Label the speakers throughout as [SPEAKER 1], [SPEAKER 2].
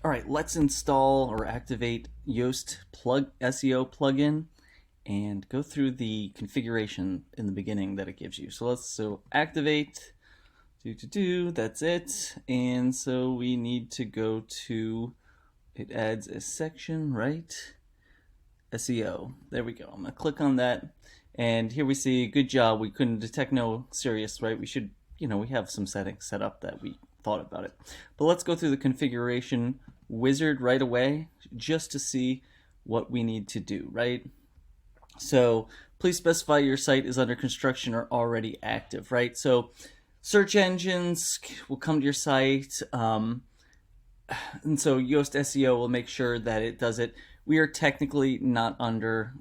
[SPEAKER 1] All right, let's install or activate Yoast SEO plugin and go through the configuration in the beginning that it gives you. So activate, that's it. And so we need to go to, it adds a section, right? SEO. There we go. I'm gonna click on that. And here we see, good job. We couldn't detect no serious, right? We should, we have some settings set up that we thought about it. But let's go through the configuration wizard right away just to see what we need to do, right? So please specify your site is under construction or already active, right? So search engines will come to your site. And so Yoast SEO will make sure that it does it. We are technically not under,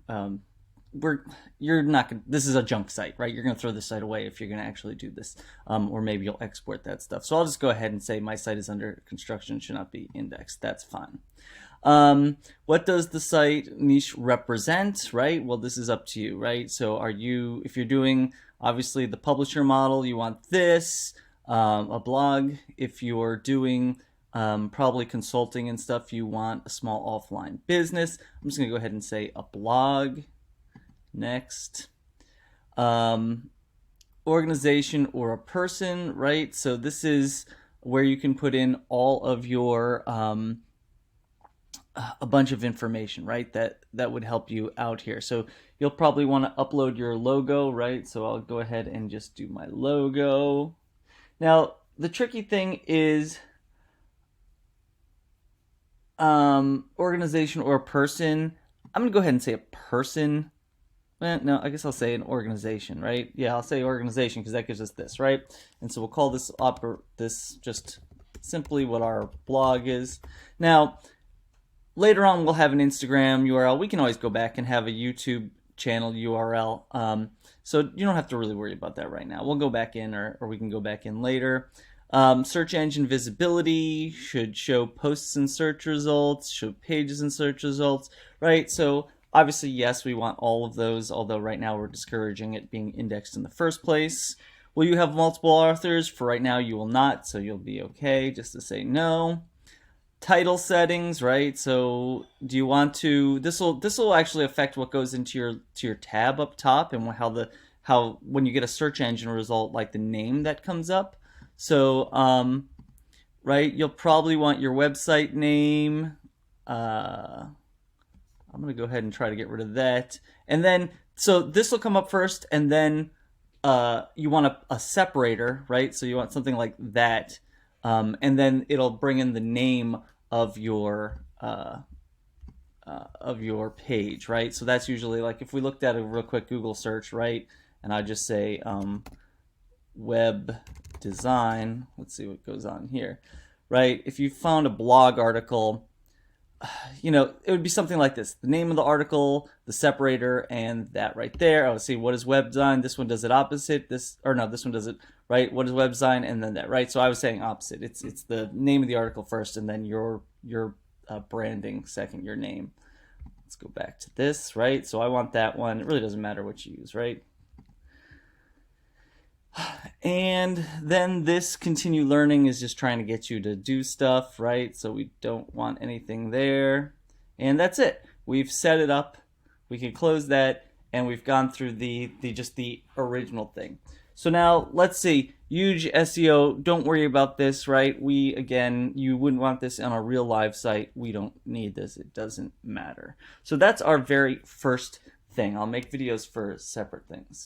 [SPEAKER 1] you're not gonna, this is a junk site, right? You're gonna throw this site away if you're gonna actually do this, or maybe you'll export that stuff. So I'll just go ahead and say my site is under construction, should not be indexed. That's fine. What does the site niche represent, right? Well, this is up to you, right? So if you're doing obviously the publisher model, you want this, a blog. If you're doing probably consulting and stuff, you want a small offline business. I'm just gonna go ahead and say a blog. Next. Organization or a person, right? So this is where you can put in all of your a bunch of information, right? That would help you out here. So you'll probably want to upload your logo, right? So I'll go ahead and just do my logo. Now the tricky thing is organization or a person. I'm gonna go ahead and say a person. No, I guess I'll say an organization, right? Yeah, I'll say organization because that gives us this, right? And so we'll call this just simply what our blog is. Now, later on, we'll have an Instagram URL. We can always go back and have a YouTube channel URL. So you don't have to really worry about that right now. We'll go back in, or we can go back in later. Search engine visibility should show posts in search results, show pages in search results, right? So obviously, yes, we want all of those, although right now we're discouraging it being indexed in the first place. Will you have multiple authors? For right now, you will not, so you'll be okay just to say no. Title settings, right? So do you want to, this will actually affect what goes into your tab up top and how when you get a search engine result, like the name that comes up. So, right, you'll probably want your website name. I'm going to go ahead and try to get rid of that. And then, so this will come up first, and then you want a separator, right? So you want something like that. And then it'll bring in the name of your page, right? So that's usually like if we looked at a real quick Google search, right? And I just say web design. Let's see what goes on here, right? If you found a blog article, it would be something like this: the name of the article, the separator, and that right there. I would see what is web design. This one does it opposite. This one does it right. What is web design, and then that, right? So I was saying opposite. It's the name of the article first, and then your branding second, your name. Let's go back to this, right? So I want that one. It really doesn't matter what you use, right? And then this continue learning is just trying to get you to do stuff, right? So we don't want anything there. And that's it. We've set it up. We can close that, and we've gone through the original thing. So now let's see. Huge SEO. Don't worry about this, right? You wouldn't want this on a real live site. We don't need this. It doesn't matter. So that's our very first thing. I'll make videos for separate things.